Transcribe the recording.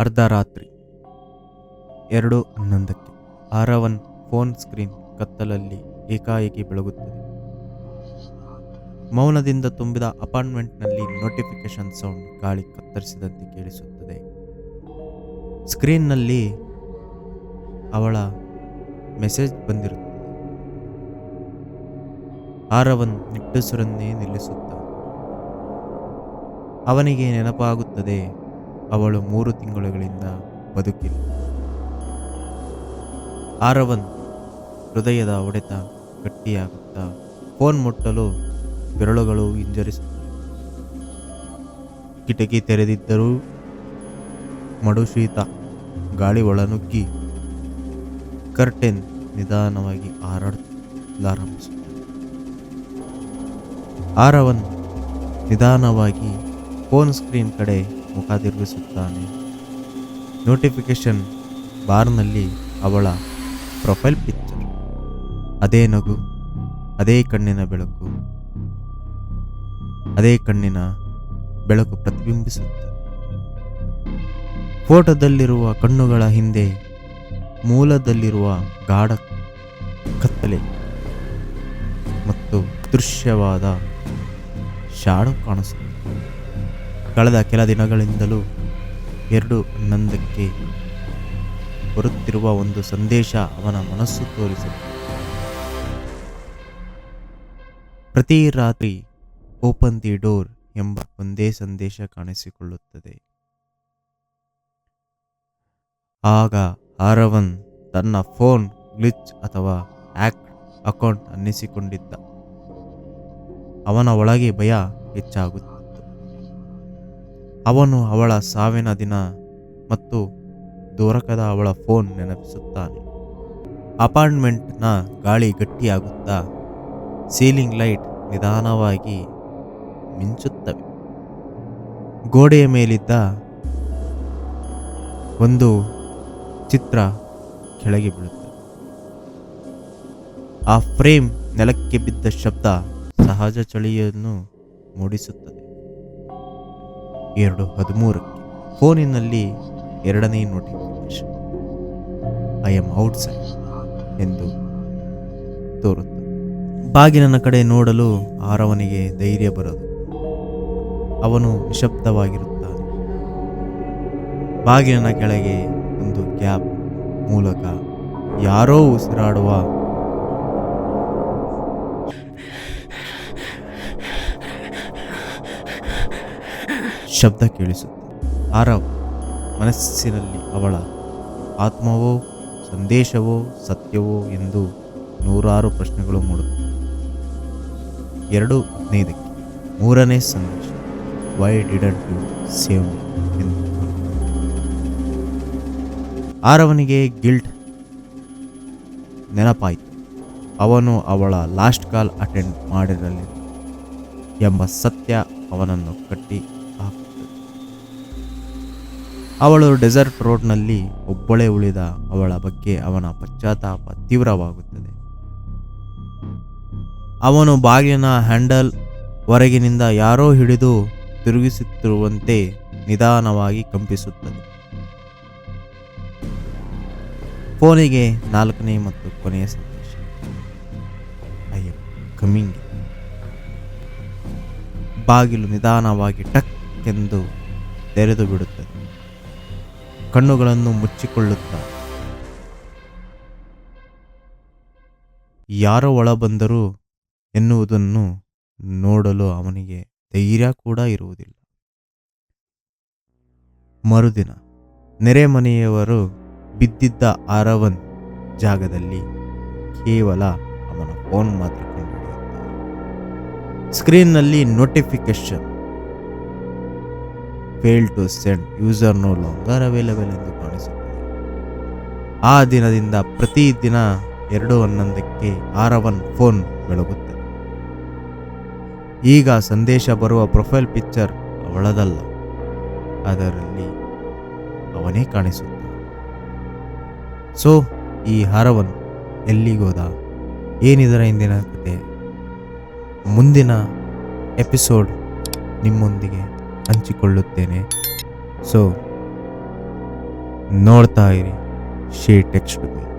ಅರ್ಧರಾತ್ರಿ 2:11 ಆರವನ್ phone screen ಕತ್ತಲಲ್ಲಿ ಏಕಾಏಕಿ ಬೆಳಗುತ್ತದೆ. ಮೌನದಿಂದ ತುಂಬಿದ ಅಪಾರ್ಟ್ಮೆಂಟ್ನಲ್ಲಿ ನೋಟಿಫಿಕೇಶನ್ ಸೌಂಡ್ ಗಾಳಿ ಕತ್ತರಿಸಿದಂತೆ ಕೇಳಿಸುತ್ತದೆ. ಸ್ಕ್ರೀನ್ನಲ್ಲಿ ಅವಳ ಮೆಸೇಜ್ ಬಂದಿರುತ್ತದೆ. ಆರವನ್ ನಿಟ್ಟುಸಿರನ್ನೇ ನಿಲ್ಲಿಸುತ್ತ ಅವನಿಗೆ ನೆನಪಾಗುತ್ತದೆ, ಅವಳು 3 ತಿಂಗಳುಗಳಿಂದ ಬದುಕಿಲ್ಲ. ಆರವನ್ ಹೃದಯದ ಹೊಡೆತ ಗಟ್ಟಿಯಾಗುತ್ತಾ ಫೋನ್ ಮುಟ್ಟಲು ಬೆರಳುಗಳು ಹಿಂಜರಿಸುತ್ತವೆ. ಕಿಟಕಿ ತೆರೆದಿದ್ದರೂ ಮಡುಶೀತ ಗಾಳಿ ಒಳನುಗ್ಗಿ ಕರ್ಟೆನ್ ನಿಧಾನವಾಗಿ ಹಾರಾಡಲಾರಂಭಿಸುತ್ತದೆ. ಆರವನ್ ನಿಧಾನವಾಗಿ ಫೋನ್ ಸ್ಕ್ರೀನ್ ಕಡೆ ಮುಖ ತಿರುಗಿಸುತ್ತಾನೆ. ನೋಟಿಫಿಕೇಶನ್ ಬಾರ್ನಲ್ಲಿ ಅವಳ ಪ್ರೊಫೈಲ್ ಪಿಕ್ಚರ್. ಅದೇ ನಗು, ಅದೇ ಕಣ್ಣಿನ ಬೆಳಕು ಪ್ರತಿಬಿಂಬಿಸುತ್ತದೆ. ಫೋಟೋದಲ್ಲಿರುವ ಕಣ್ಣುಗಳ ಹಿಂದೆ ಮೂಲದಲ್ಲಿರುವ ಗಾಢ ಕತ್ತಲೆ ಮತ್ತು ದೃಶ್ಯವಾದ ಶಾಡೋ ಕಾಣಿಸುತ್ತದೆ. ಕಳೆದ ಕೆಲ ದಿನಗಳಿಂದಲೂ 2:11 ಬರುತ್ತಿರುವ ಒಂದು ಸಂದೇಶ ಅವನ ಮನಸ್ಸು ತೋರಿಸುತ್ತದೆ. ಪ್ರತಿ ರಾತ್ರಿ ಓಪನ್ ದಿ ಡೋರ್ ಎಂಬ ಒಂದೇ ಸಂದೇಶ ಕಾಣಿಸಿಕೊಳ್ಳುತ್ತದೆ. ಆಗ ಆರವನ್ ತನ್ನ ಫೋನ್ ಗ್ಲಿಚ್ ಅಥವಾ ಹ್ಯಾಕ್ ಅಕೌಂಟ್ ಅನ್ನಿಸಿಕೊಂಡಿದ್ದ. ಅವನ ಒಳಗೆ ಭಯ ಹೆಚ್ಚಾಗುತ್ತಿತ್ತು. ಅವನು ಅವಳ ಸಾವಿನ ದಿನ ಮತ್ತು ದೊರಕದ ಅವಳ ಫೋನ್ ನೆನಪಿಸುತ್ತಾನೆ. ಅಪಾರ್ಟ್ಮೆಂಟ್ನ ಗಾಳಿ ಗಟ್ಟಿಯಾಗುತ್ತಾ ಸೀಲಿಂಗ್ ಲೈಟ್ ನಿಧಾನವಾಗಿ ಮಿಂಚುತ್ತವೆ. ಗೋಡೆಯ ಮೇಲಿದ್ದ ಒಂದು ಚಿತ್ರ ಕೆಳಗೆ ಬೀಳುತ್ತದೆ. ಆ ಫ್ರೇಮ್ ನೆಲಕ್ಕೆ ಬಿದ್ದ ಶಬ್ದ ಸಹಜ ಚಳಿಯನ್ನು ಮೂಡಿಸುತ್ತದೆ. 2:13 ಫೋನಿನಲ್ಲಿ 2ನೇ ನೋಟಿಫಿಕೇಶನ್. ಐ ಆಮ್ ಔಟ್ಸೈಡ್ ಎಂದು ತೋರುತ್ತದೆ. ಬಾಗಿಲಿನ ಕಡೆ ನೋಡಲು ಆರವನಿಗೆ ಧೈರ್ಯ ಬರದು. ಅವನು ನಿಶಬ್ದವಾಗಿರುತ್ತಾನೆ. ಬಾಗಿಲಿನ ಕೆಳಗೆ ಒಂದು ಗ್ಯಾಪ್ ಮೂಲಕ ಯಾರೋ ಉಸಿರಾಡುವ ಶಬ್ದ ಕೇಳಿಸುತ್ತದೆ. ಆರವ್ ಮನಸ್ಸಿನಲ್ಲಿ ಅವಳ ಆತ್ಮವೋ ಸಂದೇಶವೋ ಸತ್ಯವೋ ಎಂದು 100 ಪ್ರಶ್ನೆಗಳು ಮೂಡುತ್ತವೆ. 2:15 3ನೇ ಸಂದೇಶ. Why didn't you save me ಎಂದು. ಆರವನಿಗೆ ಗಿಲ್ಟ್ ನೆನಪಾಯಿತು. ಅವನು ಅವಳ ಲಾಸ್ಟ್ ಕಾಲ್ ಅಟೆಂಡ್ ಮಾಡಿರಲಿಲ್ಲ ಎಂಬ ಸತ್ಯ ಅವನನ್ನು ಕಟ್ಟಿ ಹಾಕುತ್ತದೆ. ಅವಳು ಡೆಸರ್ಟ್ ರೋಡ್ನಲ್ಲಿ ಒಬ್ಬಳೇ ಉಳಿದ ಅವಳ ಬಗ್ಗೆ ಅವನ ಪಶ್ಚಾತ್ತಾಪ ತೀವ್ರವಾಗುತ್ತದೆ. ಅವನು ಬಾಗಿಲಿನ ಹ್ಯಾಂಡಲ್ ಹೊರಗಿನಿಂದ ಯಾರೋ ಹಿಡಿದು ತಿರುಗಿಸುತ್ತಿರುವಂತೆ ನಿಧಾನವಾಗಿ ಕಂಪಿಸುತ್ತದೆ. ಫೋನಿಗೆ 4ನೇ ಮತ್ತು ಕೊನೆಯ ಸಂದೇಶ. I am coming. ಬಾಗಿಲು ನಿಧಾನವಾಗಿ ಟಕ್ ಎಂದು ತೆರೆದು ಬಿಡುತ್ತದೆ. ಕಣ್ಣುಗಳನ್ನು ಮುಚ್ಚಿಕೊಳ್ಳುತ್ತಾರೆ. ಯಾರೋ ಒಳ ಬಂದರು ಎನ್ನುವುದನ್ನು ನೋಡಲು ಅವನಿಗೆ ಧೈರ್ಯ ಕೂಡ ಇರುವುದಿಲ್ಲ. ಮರುದಿನ ನೆರೆಮನೆಯವರು ಬಿದ್ದಿದ್ದ ಆರವನ್ ಜಾಗದಲ್ಲಿ ಕೇವಲ ಅವನ ಫೋನ್ ಮಾತ್ರ ಕಂಡುಹಿಡಿಯುತ್ತಾರೆ. ಸ್ಕ್ರೀನ್ನಲ್ಲಿ notification. Fail to send, user no longer available ಎಂದು ಕಾಣಿಸುತ್ತದೆ. ಆ ದಿನದಿಂದ ಪ್ರತಿದಿನ 2:11 ಆರವನ್ ಫೋನ್ ಬೆಳಗುತ್ತದೆ. ಈಗ ಸಂದೇಶ ಬರುವ ಪ್ರೊಫೈಲ್ ಪಿಕ್ಚರ್ ಅವಳದಲ್ಲ, ಅದರಲ್ಲಿ ಅವನೇ ಕಾಣಿಸುತ್ತಾನೆ. ಸೊ ಈ ಆರವನ್ ಎಲ್ಲಿಗೋದ? ಏನಿದರ ಹಿಂದಿನ ಕತೆ? ಮುಂದಿನ ಎಪಿಸೋಡ್ ನಿಮ್ಮೊಂದಿಗೆ ಹಂಚಿಕೊಳ್ಳುತ್ತೇನೆ. ಸೊ ನೋಡ್ತಾ ಇರಿ. She text me.